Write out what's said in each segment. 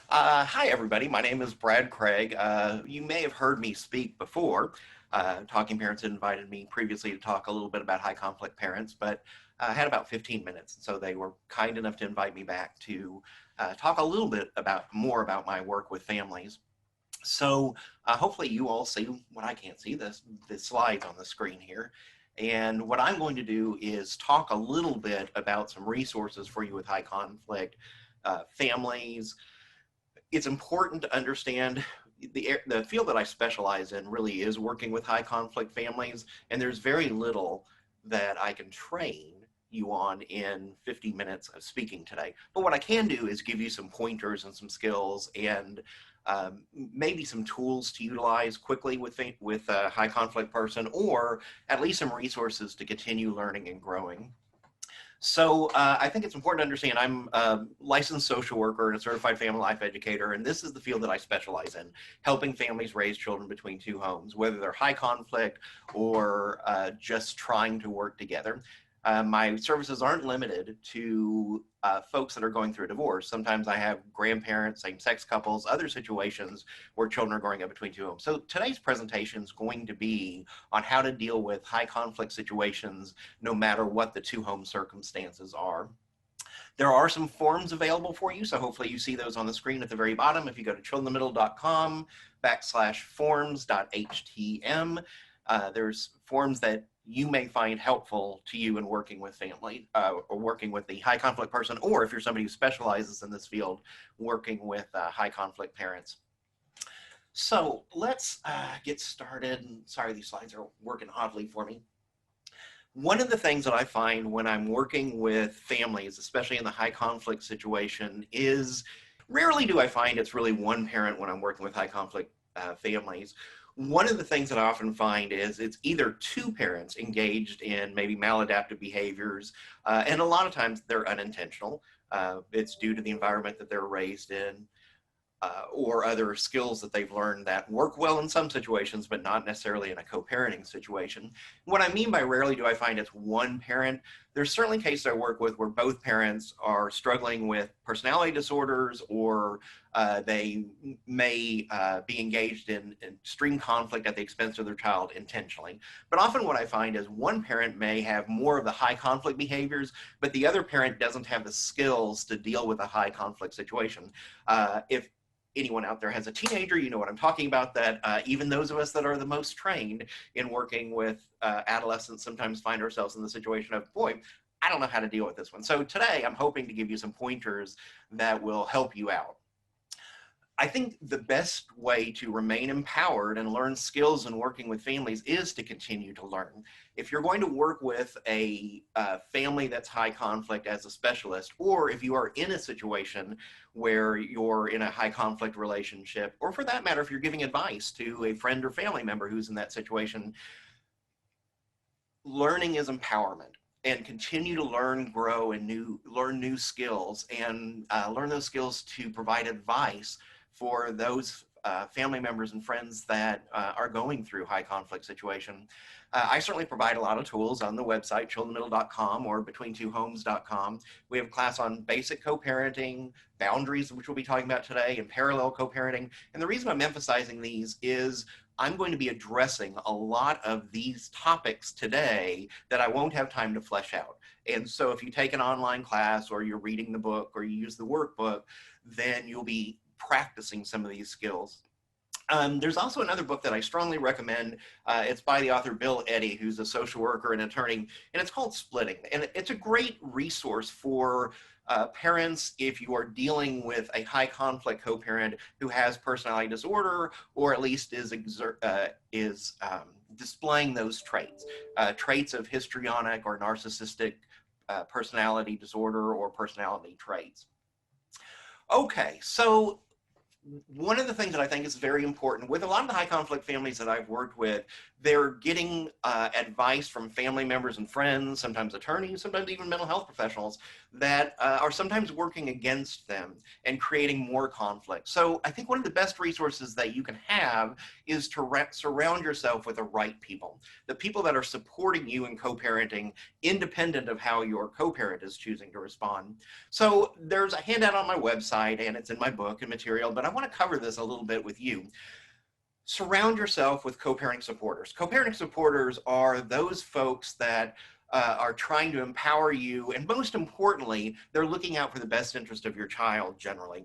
Hi, everybody. My name is Brad Craig. You may have heard me speak before. Talking Parents had invited me previously to talk a little bit about high conflict parents, but I had about 15 minutes. So they were kind enough to invite me back to talk a little bit more about my work with families. So hopefully you all see what I can't see, the slides on the screen here. And what I'm going to do is talk a little bit about some resources for you with high conflict families. It's important to understand the field that I specialize in really is working with high conflict families, and there's very little that I can train you on in 50 minutes of speaking today. But what I can do is give you some pointers and some skills and maybe some tools to utilize quickly with a high conflict person, or at least some resources to continue learning and growing. So I think it's important to understand I'm a licensed social worker and a certified family life educator, and this is the field that I specialize in, helping families raise children between two homes, whether they're high conflict or just trying to work together. My services aren't limited to folks that are going through a divorce. Sometimes I have grandparents, same-sex couples, other situations where children are growing up between two homes. So today's presentation is going to be on how to deal with high conflict situations no matter what the two home circumstances are. There are some forms available for you, so hopefully you see those on the screen at the very bottom. If you go to childrenthemiddle.com/forms.htm, there's forms that you may find helpful to you in working with family or working with the high conflict person, or if you're somebody who specializes in this field, working with high conflict parents. So let's get started. Sorry, these slides are working oddly for me. One of the things that I find when I'm working with families, especially in the high conflict situation, is rarely do I find it's really one parent when I'm working with high conflict families. One of the things that I often find is it's either two parents engaged in maybe maladaptive behaviors, and a lot of times they're unintentional. It's due to the environment that they're raised in, or other skills that they've learned that work well in some situations, but not necessarily in a co-parenting situation. What I mean by rarely do I find it's one parent, there's certainly cases I work with where both parents are struggling with personality disorders, or they may be engaged in extreme conflict at the expense of their child intentionally. But often what I find is one parent may have more of the high conflict behaviors, but the other parent doesn't have the skills to deal with a high conflict situation. If anyone out there has a teenager, you know what I'm talking about, that even those of us that are the most trained in working with adolescents sometimes find ourselves in the situation of, boy, I don't know how to deal with this one. So today I'm hoping to give you some pointers that will help you out. I think the best way to remain empowered and learn skills in working with families is to continue to learn. If you're going to work with a family that's high conflict as a specialist, or if you are in a situation where you're in a high conflict relationship, or for that matter, if you're giving advice to a friend or family member who's in that situation, learning is empowerment. And continue to learn, grow, and learn new skills, and learn those skills to provide advice for those family members and friends that are going through high conflict situation. I certainly provide a lot of tools on the website, childrenthemiddle.com or betweentwohomes.com. We have a class on basic co-parenting, boundaries, which we'll be talking about today, and parallel co-parenting. And the reason I'm emphasizing these is I'm going to be addressing a lot of these topics today that I won't have time to flesh out. And so if you take an online class, or you're reading the book, or you use the workbook, then you'll be practicing some of these skills. There's also another book that I strongly recommend. It's by the author Bill Eddy, who's a social worker and attorney, and it's called Splitting. And it's a great resource for parents if you are dealing with a high conflict co-parent who has personality disorder, or at least is displaying those traits, traits of histrionic or narcissistic personality disorder or personality traits. Okay, so one of the things that I think is very important with a lot of the high conflict families that I've worked with, they're getting advice from family members and friends, sometimes attorneys, sometimes even mental health professionals that are sometimes working against them and creating more conflict. So I think one of the best resources that you can have is to surround yourself with the right people, the people that are supporting you in co-parenting, independent of how your co-parent is choosing to respond. So there's a handout on my website and it's in my book and material, but I want to cover this a little bit with you. Surround yourself with co-parenting supporters. Co-parenting supporters are those folks that are trying to empower you, and most importantly, they're looking out for the best interest of your child generally.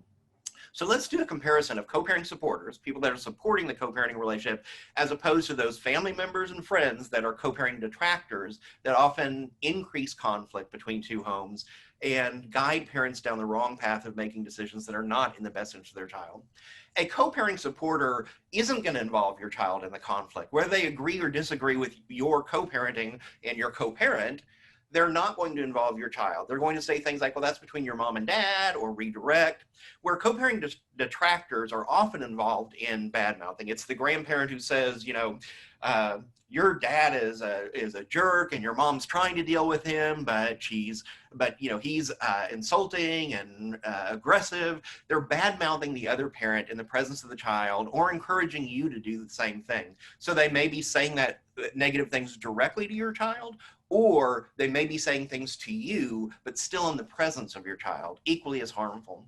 So let's do a comparison of co-parenting supporters, people that are supporting the co-parenting relationship, as opposed to those family members and friends that are co-parenting detractors that often increase conflict between two homes and guide parents down the wrong path of making decisions that are not in the best interest of their child. A co-parenting supporter isn't going to involve your child in the conflict. Whether they agree or disagree with your co-parenting and your co-parent, they're not going to involve your child. They're going to say things like, well, that's between your mom and dad, or redirect, where co-parenting detractors are often involved in bad mouthing. It's the grandparent who says, your dad is a jerk and your mom's trying to deal with him, but he's insulting and aggressive. They're bad mouthing the other parent in the presence of the child, or encouraging you to do the same thing. So they may be saying that negative things directly to your child, or they may be saying things to you, but still in the presence of your child, equally as harmful.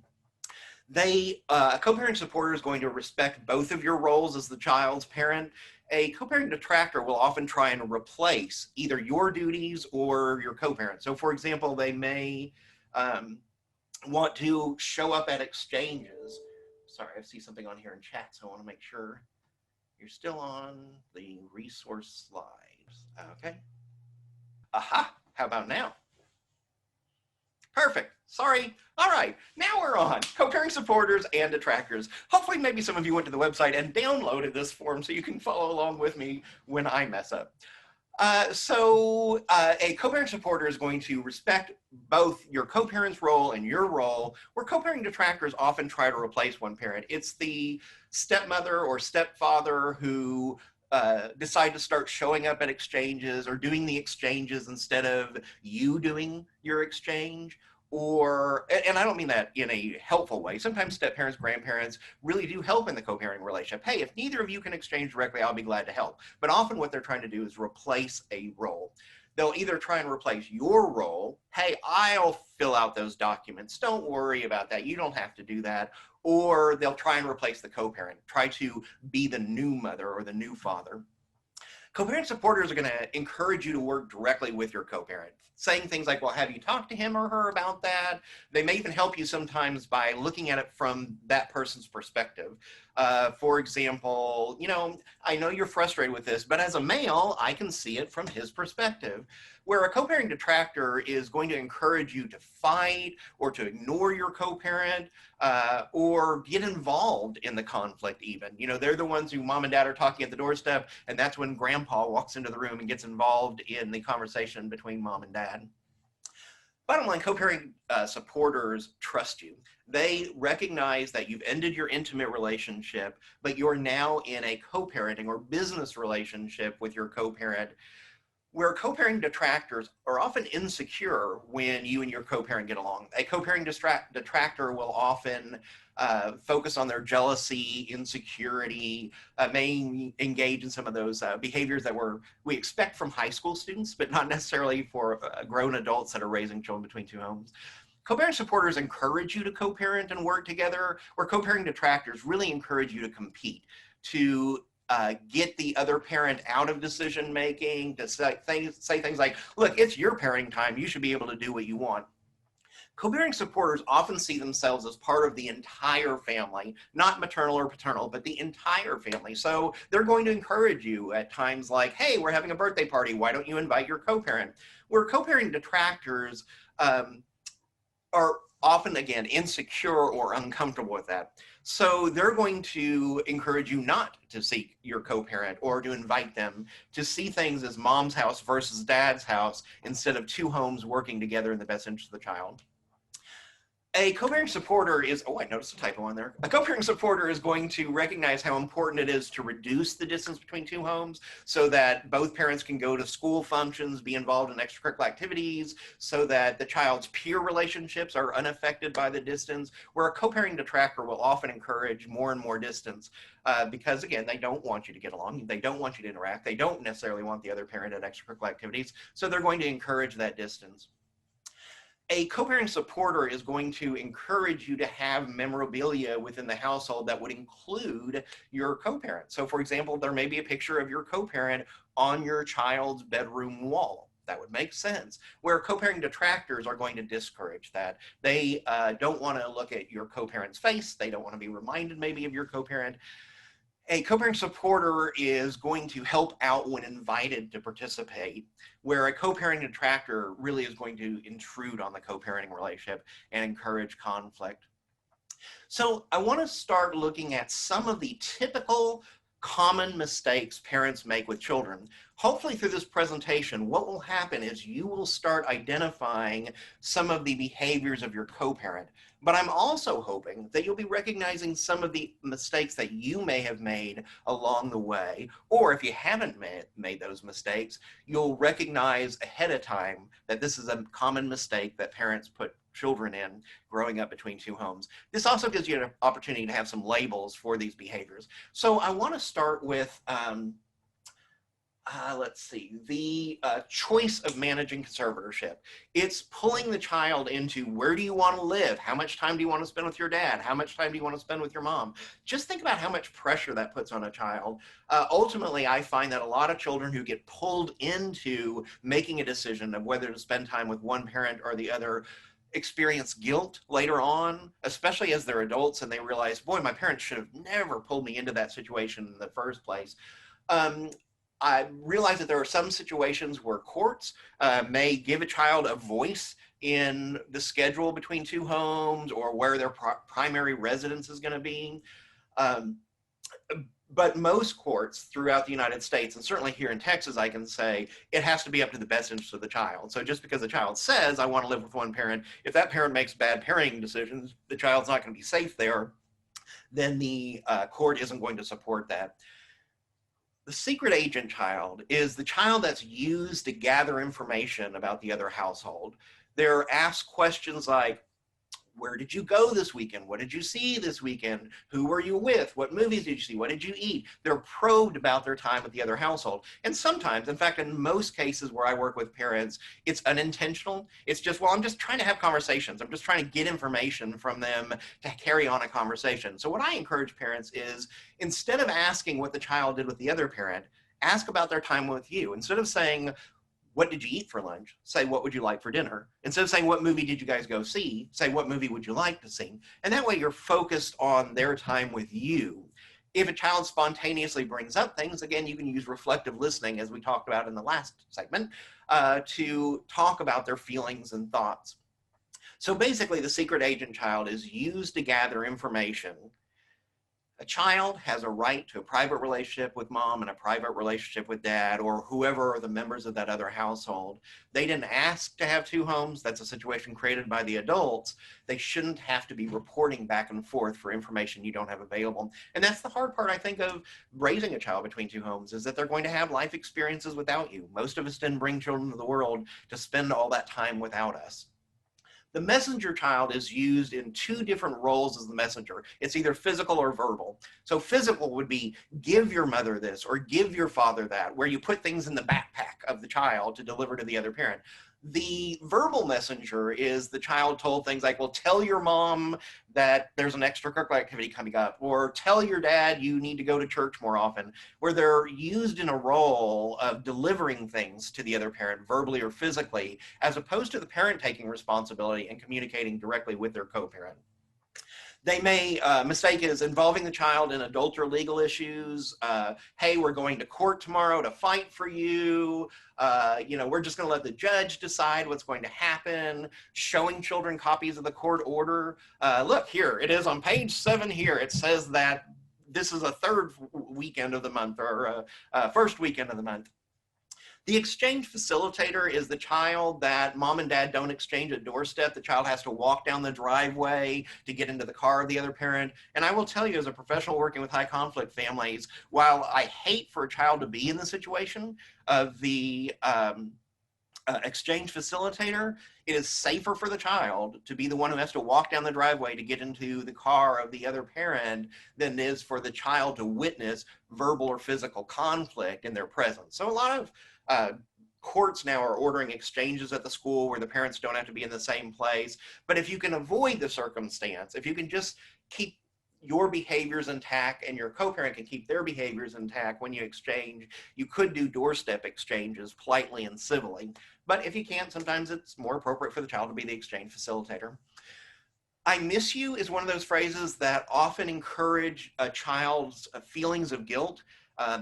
A co-parenting supporter is going to respect both of your roles as the child's parent. A co-parenting detractor will often try and replace either your duties or your co-parent. So for example, they may want to show up at exchanges. Sorry, I see something on here in chat, so I want to make sure you're still on the resource slides. Okay. Aha, how about now? Perfect. Sorry. All right, now we're on. Co-parenting supporters and detractors. Hopefully maybe some of you went to the website and downloaded this form so you can follow along with me when I mess up. A co-parent supporter is going to respect both your co-parent's role and your role, where co-parenting detractors often try to replace one parent. It's the stepmother or stepfather who decide to start showing up at exchanges or doing the exchanges instead of you doing your exchange. And I don't mean that in a helpful way. Sometimes step-parents, grandparents really do help in the co-parenting relationship. Hey, if neither of you can exchange directly, I'll be glad to help. But often what they're trying to do is replace a role. They'll either try and replace your role. Hey, I'll fill out those documents. Don't worry about that. You don't have to do that. Or they'll try and replace the co-parent, try to be the new mother or the new father. Co-parent supporters are going to encourage you to work directly with your co-parent, saying things like, well, have you talked to him or her about that? They may even help you sometimes by looking at it from that person's perspective. For example, I know you're frustrated with this, but as a male, I can see it from his perspective. Where a co-parenting detractor is going to encourage you to fight or to ignore your co-parent or get involved in the conflict even. They're the ones who mom and dad are talking at the doorstep, and that's when grandpa walks into the room and gets involved in the conversation between mom and dad. Bottom line, co-parenting supporters trust you. They recognize that you've ended your intimate relationship, but you're now in a co-parenting or business relationship with your co-parent, where co-parenting detractors are often insecure when you and your co-parent get along. A co-parenting detractor will often focus on their jealousy, insecurity, may engage in some of those behaviors that we expect from high school students, but not necessarily for grown adults that are raising children between two homes. Co-parent supporters encourage you to co-parent and work together, where co-parenting detractors really encourage you to compete, to get the other parent out of decision making, to say things like, look, it's your parenting time, you should be able to do what you want. Co-parenting supporters often see themselves as part of the entire family, not maternal or paternal, but the entire family. So they're going to encourage you at times like, hey, we're having a birthday party, why don't you invite your co-parent? Where co-parenting detractors are often, again, insecure or uncomfortable with that. So they're going to encourage you not to seek your co-parent or to invite them to see things as mom's house versus dad's house instead of two homes working together in the best interest of the child. A co-parenting supporter is, oh, I noticed a typo on there. A co-parenting supporter is going to recognize how important it is to reduce the distance between two homes so that both parents can go to school functions, be involved in extracurricular activities, so that the child's peer relationships are unaffected by the distance, where a co-parenting detractor will often encourage more and more distance because, again, they don't want you to get along. They don't want you to interact. They don't necessarily want the other parent at extracurricular activities, so they're going to encourage that distance. A co-parenting supporter is going to encourage you to have memorabilia within the household that would include your co-parent. So for example, there may be a picture of your co-parent on your child's bedroom wall. That would make sense. Where co-parenting detractors are going to discourage that. They don't want to look at your co-parent's face. They don't want to be reminded maybe of your co-parent. A co-parenting supporter is going to help out when invited to participate, where a co-parenting detractor really is going to intrude on the co-parenting relationship and encourage conflict. So I want to start looking at some of the typical common mistakes parents make with children. Hopefully through this presentation, what will happen is you will start identifying some of the behaviors of your co-parent. But I'm also hoping that you'll be recognizing some of the mistakes that you may have made along the way, or if you haven't made those mistakes, you'll recognize ahead of time that this is a common mistake that parents put children in growing up between two homes. This also gives you an opportunity to have some labels for these behaviors. So I want to start with let's see, the choice of managing conservatorship. It's pulling the child into where do you want to live? How much time do you want to spend with your dad? How much time do you want to spend with your mom? Just think about how much pressure that puts on a child. Ultimately, I find that a lot of children who get pulled into making a decision of whether to spend time with one parent or the other experience guilt later on, especially as they're adults and they realize, boy, my parents should have never pulled me into that situation in the first place. I realize that there are some situations where courts may give a child a voice in the schedule between two homes or where their primary residence is going to be. But most courts throughout the United States, and certainly here in Texas, I can say it has to be up to the best interest of the child. So just because the child says, I want to live with one parent, if that parent makes bad parenting decisions, the child's not going to be safe there, then the court isn't going to support that. The secret agent child is the child that's used to gather information about the other household. They're asked questions like, where did you go this weekend? What did you see this weekend? Who were you with? What movies did you see? What did you eat? They're probed about their time with the other household. And sometimes, in fact, in most cases where I work with parents, it's unintentional. It's just, well, I'm just trying to have conversations. I'm just trying to get information from them to carry on a conversation. So what I encourage parents is, instead of asking what the child did with the other parent, ask about their time with you. Instead of saying, what did you eat for lunch? Say, what would you like for dinner? Instead of saying, what movie did you guys go see? Say, what movie would you like to see? And that way you're focused on their time with you. If a child spontaneously brings up things, again, you can use reflective listening, as we talked about in the last segment, to talk about their feelings and thoughts. So basically, the secret agent child is used to gather information. A child has a right to a private relationship with mom and a private relationship with dad or whoever are the members of that other household. They didn't ask to have two homes. That's a situation created by the adults. They shouldn't have to be reporting back and forth for information you don't have available. And that's the hard part, I think, of raising a child between two homes, is that they're going to have life experiences without you. Most of us didn't bring children to the world to spend all that time without us. The messenger child is used in two different roles as the messenger. It's either physical or verbal. So physical would be give your mother this or give your father that, where you put things in the backpack of the child to deliver to the other parent. The verbal messenger is the child told things like, well, tell your mom that there's an extracurricular activity coming up, or tell your dad you need to go to church more often, where they're used in a role of delivering things to the other parent, verbally or physically, as opposed to the parent taking responsibility and communicating directly with their co-parent. They may mistake it as involving the child in adult or legal issues. Hey, we're going to court tomorrow to fight for you. We're just going to let the judge decide what's going to happen. Showing children copies of the court order. Look, here, it is on page 7 here. It says that this is a third weekend of the month or first weekend of the month. The exchange facilitator is the child that mom and dad don't exchange at doorstep. The child has to walk down the driveway to get into the car of the other parent. And I will tell you, as a professional working with high conflict families, while I hate for a child to be in the situation of the exchange facilitator, it is safer for the child to be the one who has to walk down the driveway to get into the car of the other parent than it is for the child to witness verbal or physical conflict in their presence. So a lot of courts now are ordering exchanges at the school where the parents don't have to be in the same place. But if you can avoid the circumstance, if you can just keep your behaviors intact and your co-parent can keep their behaviors intact when you exchange, you could do doorstep exchanges politely and civilly. But if you can't, sometimes it's more appropriate for the child to be the exchange facilitator. I miss you is one of those phrases that often encourage a child's feelings of guilt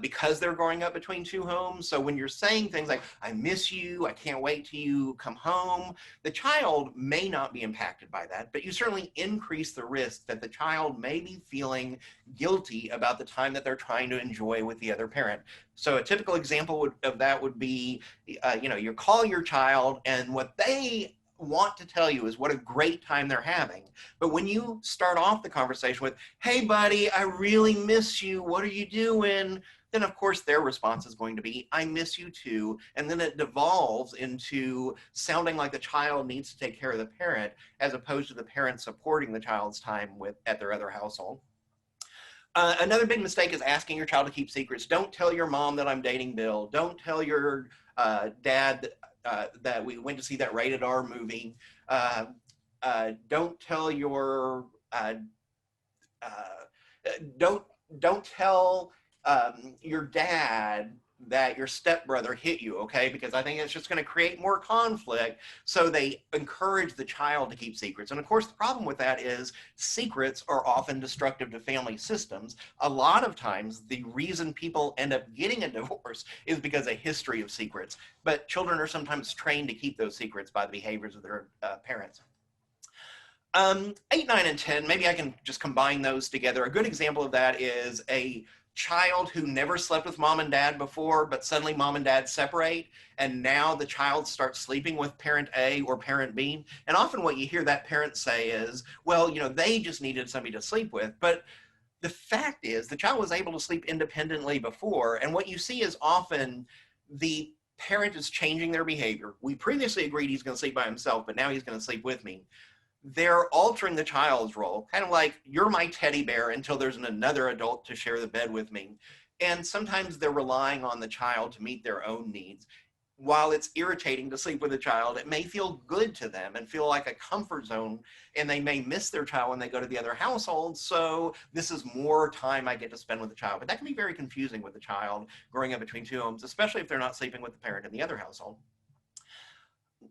because they're growing up between two homes. So when you're saying things like, I miss you, I can't wait till you come home, the child may not be impacted by that, but you certainly increase the risk that the child may be feeling guilty about the time that they're trying to enjoy with the other parent. So a typical example of that would be, you call your child and what they want to tell you is what a great time they're having. But when you start off the conversation with, hey buddy, I really miss you, what are you doing? Then of course their response is going to be, I miss you too. And then it devolves into sounding like the child needs to take care of the parent as opposed to the parent supporting the child's time at their other household. Another big mistake is asking your child to keep secrets. Don't tell your mom that I'm dating Bill. Don't tell your dad that we went to see that rated R movie. Don't tell your don't tell your dad that your stepbrother hit you, okay? Because I think it's just going to create more conflict. So they encourage the child to keep secrets. And of course, the problem with that is secrets are often destructive to family systems. A lot of times, the reason people end up getting a divorce is because of a history of secrets. But children are sometimes trained to keep those secrets by the behaviors of their parents. 8, 9, and 10, maybe I can just combine those together. A good example of that is a child who never slept with mom and dad before, but suddenly mom and dad separate, and now the child starts sleeping with parent A or parent B. And often what you hear that parent say is, well, they just needed somebody to sleep with. But the fact is, the child was able to sleep independently before, and what you see is often the parent is changing their behavior. We previously agreed he's going to sleep by himself, but now he's going to sleep with me. They're altering the child's role, kind of like, you're my teddy bear until there's another adult to share the bed with me. And sometimes they're relying on the child to meet their own needs. While it's irritating to sleep with a child, it may feel good to them and feel like a comfort zone, and they may miss their child when they go to the other household. So this is more time I get to spend with the child. But that can be very confusing with a child growing up between two homes, especially if they're not sleeping with the parent in the other household.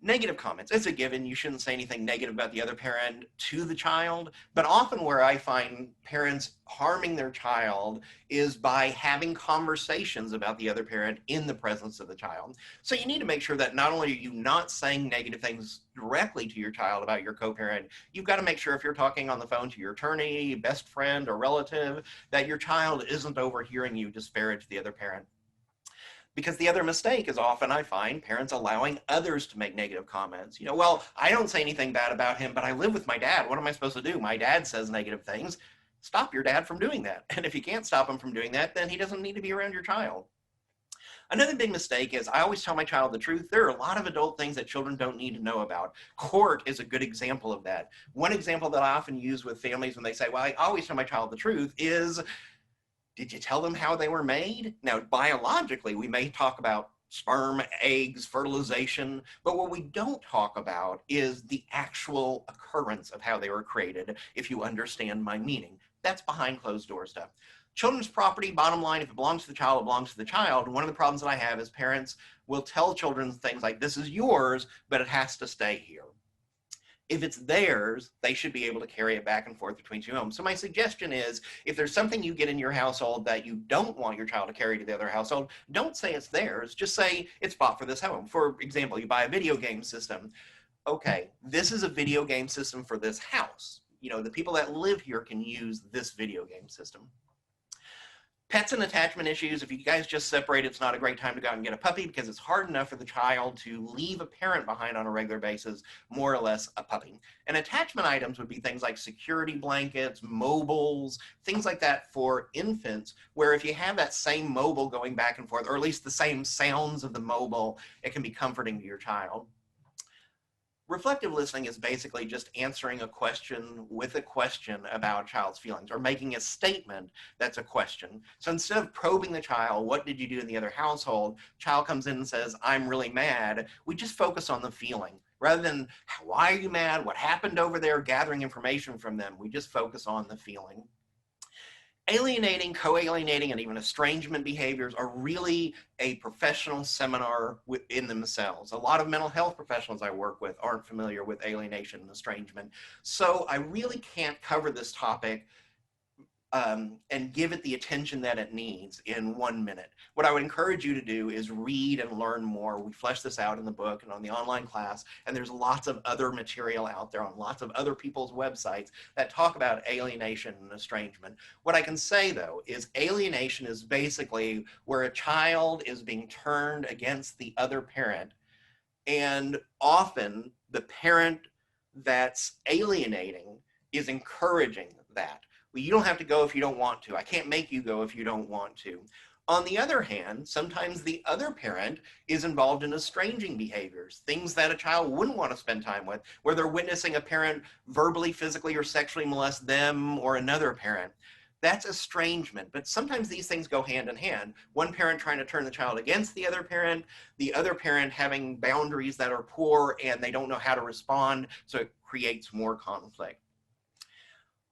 Negative comments. It's a given. You shouldn't say anything negative about the other parent to the child. But often where I find parents harming their child is by having conversations about the other parent in the presence of the child. So you need to make sure that not only are you not saying negative things directly to your child about your co-parent, you've got to make sure if you're talking on the phone to your attorney, best friend, or relative, that your child isn't overhearing you disparage the other parent. Because the other mistake is often, I find, parents allowing others to make negative comments. Well, I don't say anything bad about him, but I live with my dad. What am I supposed to do? My dad says negative things. Stop your dad from doing that. And if you can't stop him from doing that, then he doesn't need to be around your child. Another big mistake is I always tell my child the truth. There are a lot of adult things that children don't need to know about. Court is a good example of that. One example that I often use with families when they say, well, I always tell my child the truth is, did you tell them how they were made? Now, biologically, we may talk about sperm, eggs, fertilization, but what we don't talk about is the actual occurrence of how they were created, if you understand my meaning. That's behind closed door stuff. Children's property, bottom line, if it belongs to the child, it belongs to the child. One of the problems that I have is parents will tell children things like, this is yours, but it has to stay here. If it's theirs, they should be able to carry it back and forth between two homes. So my suggestion is, if there's something you get in your household that you don't want your child to carry to the other household, don't say it's theirs. Just say it's bought for this home. For example, you buy a video game system. Okay, this is a video game system for this house. The people that live here can use this video game system. Pets and attachment issues, if you guys just separate, it's not a great time to go out and get a puppy because it's hard enough for the child to leave a parent behind on a regular basis, more or less a puppy. And attachment items would be things like security blankets, mobiles, things like that for infants, where if you have that same mobile going back and forth, or at least the same sounds of the mobile, it can be comforting to your child. Reflective listening is basically just answering a question with a question about a child's feelings, or making a statement that's a question. So instead of probing the child, what did you do in the other household? Child comes in and says, I'm really mad. We just focus on the feeling. Rather than, why are you mad? What happened over there? Gathering information from them. We just focus on the feeling. Alienating, co-alienating, and even estrangement behaviors are really a professional seminar within themselves. A lot of mental health professionals I work with aren't familiar with alienation and estrangement. So I really can't cover this topic and give it the attention that it needs in 1 minute. What I would encourage you to do is read and learn more. We flesh this out in the book and on the online class, and there's lots of other material out there on lots of other people's websites that talk about alienation and estrangement. What I can say, though, is alienation is basically where a child is being turned against the other parent, and often the parent that's alienating is encouraging that. Well, you don't have to go if you don't want to. I can't make you go if you don't want to. On the other hand, sometimes the other parent is involved in estranging behaviors, things that a child wouldn't want to spend time with, where they're witnessing a parent verbally, physically, or sexually molest them or another parent. That's estrangement, but sometimes these things go hand in hand. One parent trying to turn the child against the other parent having boundaries that are poor and they don't know how to respond, so it creates more conflict.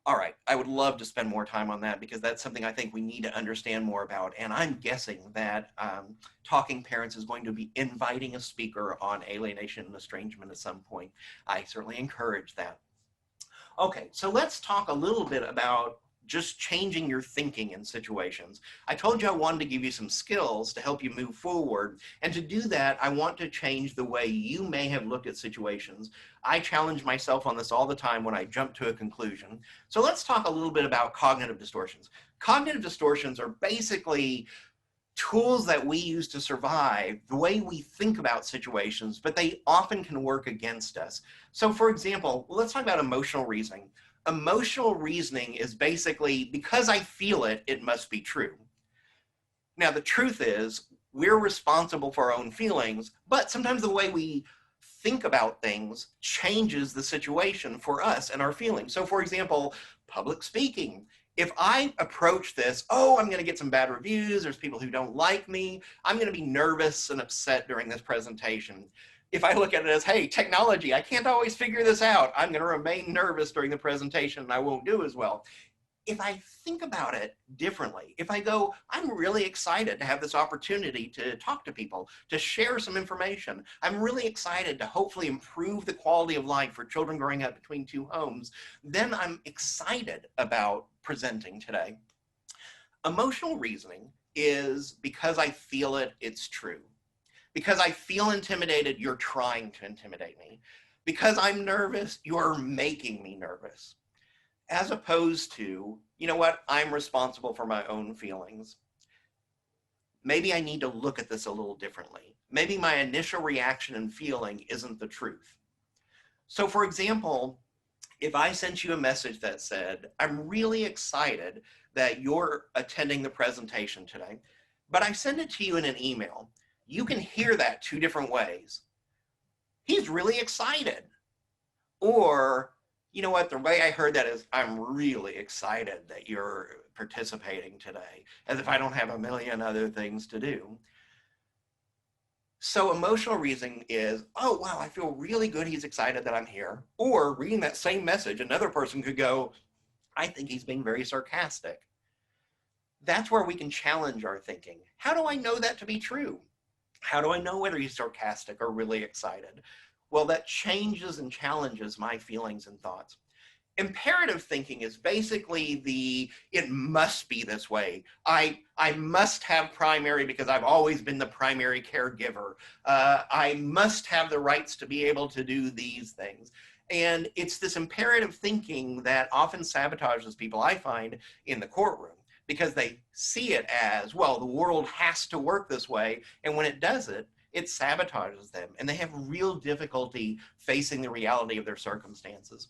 All right, I would love to spend more time on that because that's something I think we need to understand more about. And I'm guessing that Talking Parents is going to be inviting a speaker on alienation and estrangement at some point. I certainly encourage that. Okay, so let's talk a little bit about just changing your thinking in situations. I told you I wanted to give you some skills to help you move forward. And to do that, I want to change the way you may have looked at situations. I challenge myself on this all the time when I jump to a conclusion. So let's talk a little bit about cognitive distortions. Cognitive distortions are basically tools that we use to survive, the way we think about situations, but they often can work against us. So for example, let's talk about emotional reasoning. Emotional reasoning is basically, because I feel it, it must be true. Now, the truth is, we're responsible for our own feelings, but sometimes the way we think about things changes the situation for us and our feelings. So for example, public speaking. If I approach this, oh, I'm going to get some bad reviews, there's people who don't like me, I'm going to be nervous and upset during this presentation. If I look at it as, hey, technology, I can't always figure this out, I'm going to remain nervous during the presentation and I won't do as well. If I think about it differently, if I go, I'm really excited to have this opportunity to talk to people, to share some information. I'm really excited to hopefully improve the quality of life for children growing up between two homes. Then I'm excited about presenting today. Emotional reasoning is, because I feel it, it's true. Because I feel intimidated, you're trying to intimidate me. Because I'm nervous, you're making me nervous. As opposed to, you know what, I'm responsible for my own feelings. Maybe I need to look at this a little differently. Maybe my initial reaction and feeling isn't the truth. So for example, if I sent you a message that said, I'm really excited that you're attending the presentation today, but I send it to you in an email, you can hear that two different ways. He's really excited. Or, you know what, the way I heard that is, I'm really excited that you're participating today, as if I don't have a million other things to do. So emotional reasoning is, oh, wow, I feel really good he's excited that I'm here. Or reading that same message, another person could go, I think he's being very sarcastic. That's where we can challenge our thinking. How do I know that to be true? How do I know whether he's sarcastic or really excited? Well, that changes and challenges my feelings and thoughts. Imperative thinking is basically it must be this way. I must have primary because I've always been the primary caregiver. I must have the rights to be able to do these things. And it's this imperative thinking that often sabotages people, I find, in the courtroom. because they see it as, well, the world has to work this way. And when it doesn't, it sabotages them and they have real difficulty facing the reality of their circumstances.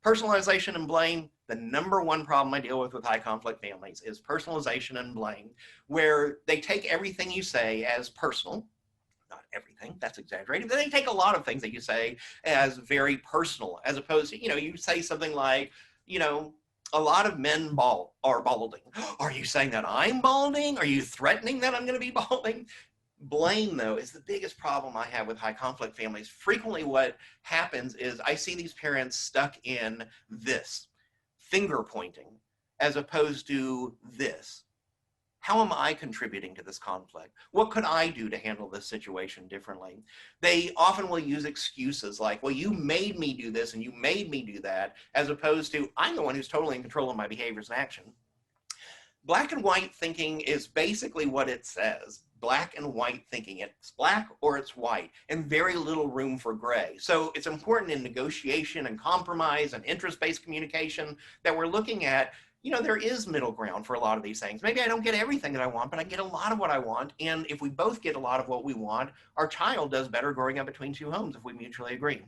Personalization and blame, the number one problem I deal with high conflict families is personalization and blame, where they take everything you say as personal. Not everything, that's exaggerated, but they take a lot of things that you say as very personal, as opposed to, you say something like, a lot of men are balding. Are you saying that I'm balding? Are you threatening that I'm going to be balding? Blame, though, is the biggest problem I have with high conflict families. Frequently what happens is I see these parents stuck in this, finger pointing, as opposed to this. How am I contributing to this conflict? What could I do to handle this situation differently? They often will use excuses like, well, you made me do this and you made me do that, as opposed to, I'm the one who's totally in control of my behaviors and action. Black and white thinking is basically what it says. Black and white thinking. It's black or it's white, and very little room for gray. So it's important in negotiation and compromise and interest-based communication that we're looking at, there is middle ground for a lot of these things. Maybe I don't get everything that I want, but I get a lot of what I want. And if we both get a lot of what we want, our child does better growing up between two homes if we mutually agree.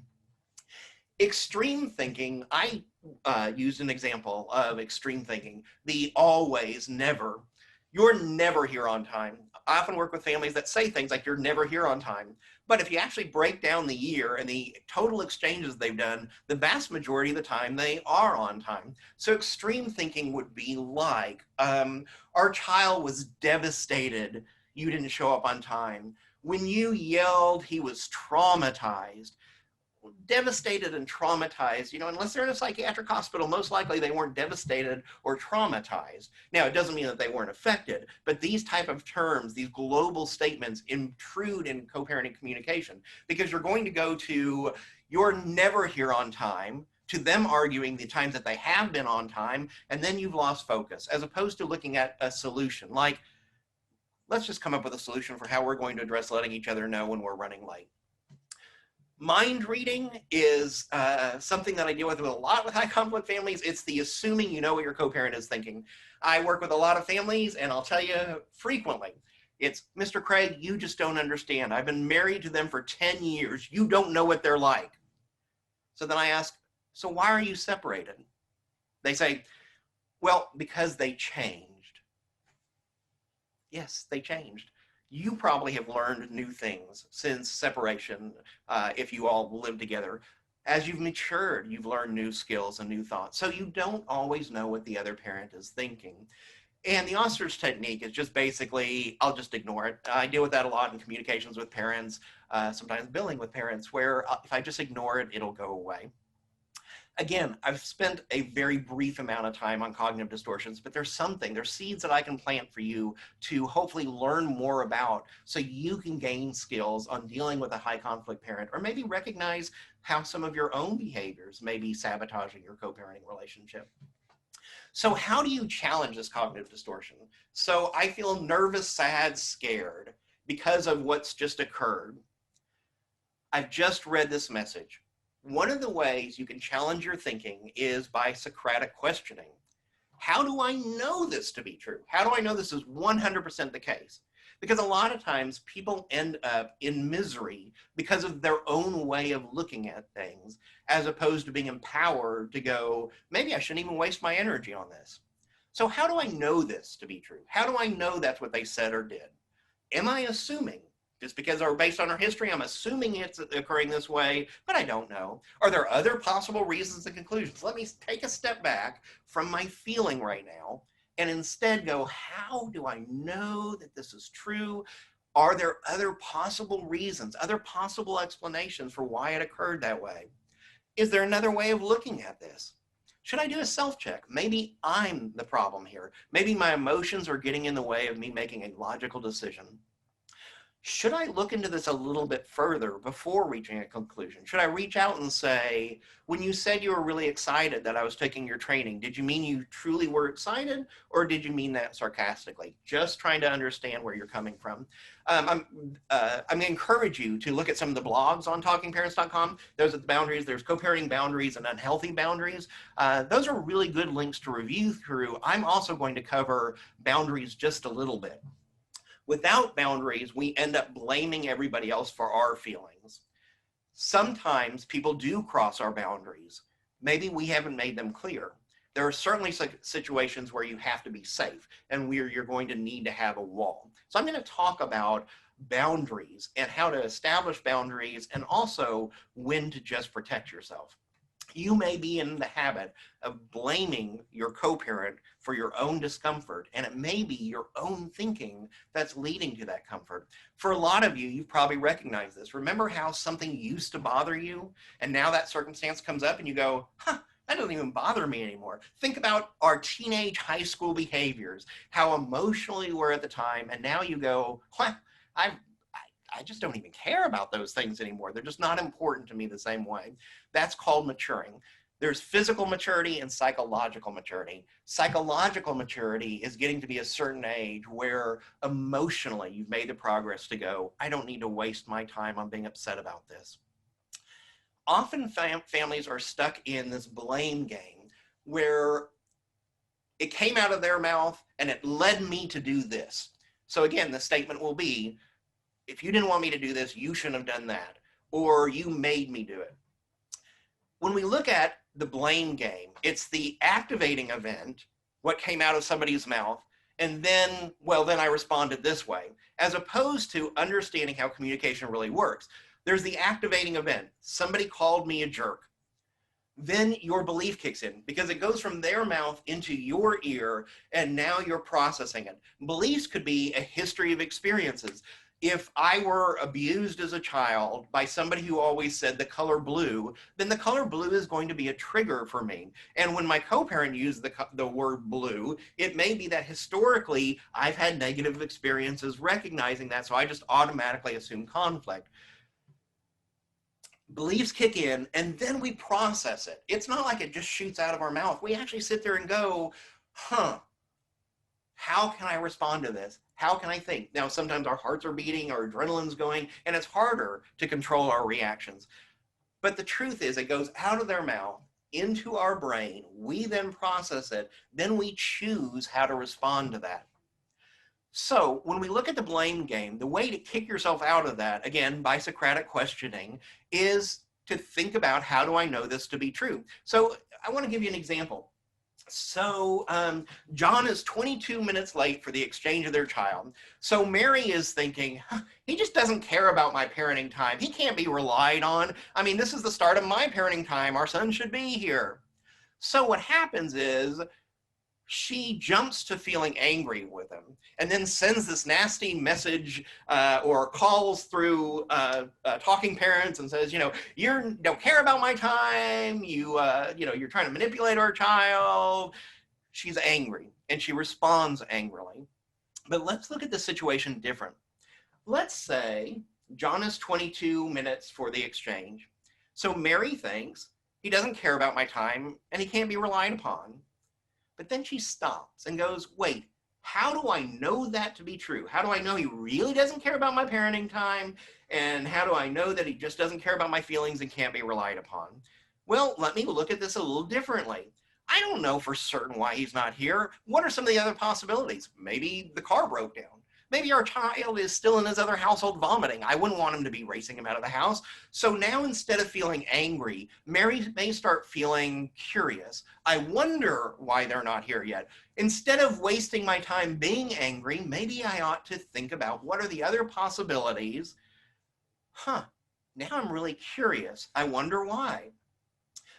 Extreme thinking, I used an example of extreme thinking, the always, never. You're never here on time. I often work with families that say things like, you're never here on time. But if you actually break down the year and the total exchanges they've done, the vast majority of the time they are on time. So extreme thinking would be like, our child was devastated you didn't show up on time. When you yelled, he was traumatized. Devastated and traumatized, unless they're in a psychiatric hospital, most likely they weren't devastated or traumatized. Now, it doesn't mean that they weren't affected, but these type of terms, these global statements intrude in co-parenting communication, because you're going to go to, you're never here on time, to them arguing the times that they have been on time, and then you've lost focus, as opposed to looking at a solution. Like, let's just come up with a solution for how we're going to address letting each other know when we're running late. Mind reading is something that I deal with a lot with high conflict families. It's the assuming you know what your co-parent is thinking. I work with a lot of families, and I'll tell you frequently, it's, Mr. Craig, you just don't understand. I've been married to them for 10 years. You don't know what they're like. So then I ask, so why are you separated? They say, well, because they changed. Yes, they changed. You probably have learned new things since separation, if you all live together. As you've matured, you've learned new skills and new thoughts. So you don't always know what the other parent is thinking. And the ostrich technique is just basically, I'll just ignore it. I deal with that a lot in communications with parents, sometimes billing with parents, where if I just ignore it, it'll go away. Again, I've spent a very brief amount of time on cognitive distortions, but there's seeds that I can plant for you to hopefully learn more about, so you can gain skills on dealing with a high conflict parent, or maybe recognize how some of your own behaviors may be sabotaging your co-parenting relationship. So how do you challenge this cognitive distortion? So I feel nervous, sad, scared because of what's just occurred. I've just read this message. One of the ways you can challenge your thinking is by Socratic questioning. How do I know this to be true? How do I know this is 100% the case? Because a lot of times people end up in misery because of their own way of looking at things, as opposed to being empowered to go, maybe I shouldn't even waste my energy on this. So how do I know this to be true? How do I know that's what they said or did? Am I assuming? Just because or based on our history, I'm assuming it's occurring this way, but I don't know. Are there other possible reasons and conclusions? Let me take a step back from my feeling right now and instead go, how do I know that this is true? Are there other possible reasons, other possible explanations for why it occurred that way? Is there another way of looking at this? Should I do a self-check? Maybe I'm the problem here. Maybe my emotions are getting in the way of me making a logical decision. should I look into this a little bit further before reaching a conclusion? Should I reach out and say, when you said you were really excited that I was taking your training, did you mean you truly were excited, or did you mean that sarcastically? Just trying to understand where you're coming from. I'm going to encourage you to look at some of the blogs on TalkingParents.com. Those are the boundaries. There's co-parenting boundaries and unhealthy boundaries. Those are really good links to review through. I'm also going to cover boundaries just a little bit. Without boundaries, we end up blaming everybody else for our feelings. Sometimes people do cross our boundaries. Maybe we haven't made them clear. There are certainly situations where you have to be safe and where you're going to need to have a wall. So I'm going to talk about boundaries and how to establish boundaries, and also when to just protect yourself. You may be in the habit of blaming your co-parent for your own discomfort, and it may be your own thinking that's leading to that comfort. For a lot of you, you've probably recognized this. Remember how something used to bother you, and now that circumstance comes up and you go, huh, that doesn't even bother me anymore. Think about our teenage high school behaviors, how emotional you were at the time, and now you go, well, I just don't even care about those things anymore. They're just not important to me the same way. That's called maturing. There's physical maturity and psychological maturity. Psychological maturity is getting to be a certain age where emotionally you've made the progress to go, I don't need to waste my time on being upset about this. Often families are stuck in this blame game where it came out of their mouth and it led me to do this. So again, the statement will be, if you didn't want me to do this, you shouldn't have done that, or you made me do it. When we look at the blame game, it's the activating event, what came out of somebody's mouth, and then, well, then I responded this way, as opposed to understanding how communication really works. There's the activating event. Somebody called me a jerk. Then your belief kicks in because it goes from their mouth into your ear, and now you're processing it. Beliefs could be a history of experiences. If I were abused as a child by somebody who always said the color blue, then the color blue is going to be a trigger for me. And when my co-parent used the word blue, it may be that historically I've had negative experiences recognizing that, so I just automatically assume conflict. Beliefs kick in, and then we process it. It's not like it just shoots out of our mouth. We actually sit there and go, huh, how can I respond to this? How can I think? Now, sometimes our hearts are beating, our adrenaline's going, and it's harder to control our reactions. But the truth is, it goes out of their mouth into our brain. We then process it. Then we choose how to respond to that. So when we look at the blame game, the way to kick yourself out of that, again, by Socratic questioning, is to think about, how do I know this to be true? So I want to give you an example. So John is 22 minutes late for the exchange of their child. So Mary is thinking, huh, he just doesn't care about my parenting time. He can't be relied on. I mean, this is the start of my parenting time. Our son should be here. So what happens is she jumps to feeling angry with him and then sends this nasty message or calls through Talking Parents and says, you don't care about my time. You're trying to manipulate our child. She's angry and she responds angrily. But let's look at the situation different. Let's say John is 22 minutes for the exchange. So Mary thinks he doesn't care about my time and he can't be relied upon. But then she stops and goes, wait, how do I know that to be true? How do I know he really doesn't care about my parenting time? And how do I know that he just doesn't care about my feelings and can't be relied upon? Well, let me look at this a little differently. I don't know for certain why he's not here. What are some of the other possibilities? Maybe the car broke down. Maybe our child is still in his other household vomiting. I wouldn't want him to be racing him out of the house. So now, instead of feeling angry, Mary may start feeling curious. I wonder why they're not here yet. Instead of wasting my time being angry, maybe I ought to think about, what are the other possibilities? Now I'm really curious. I wonder why.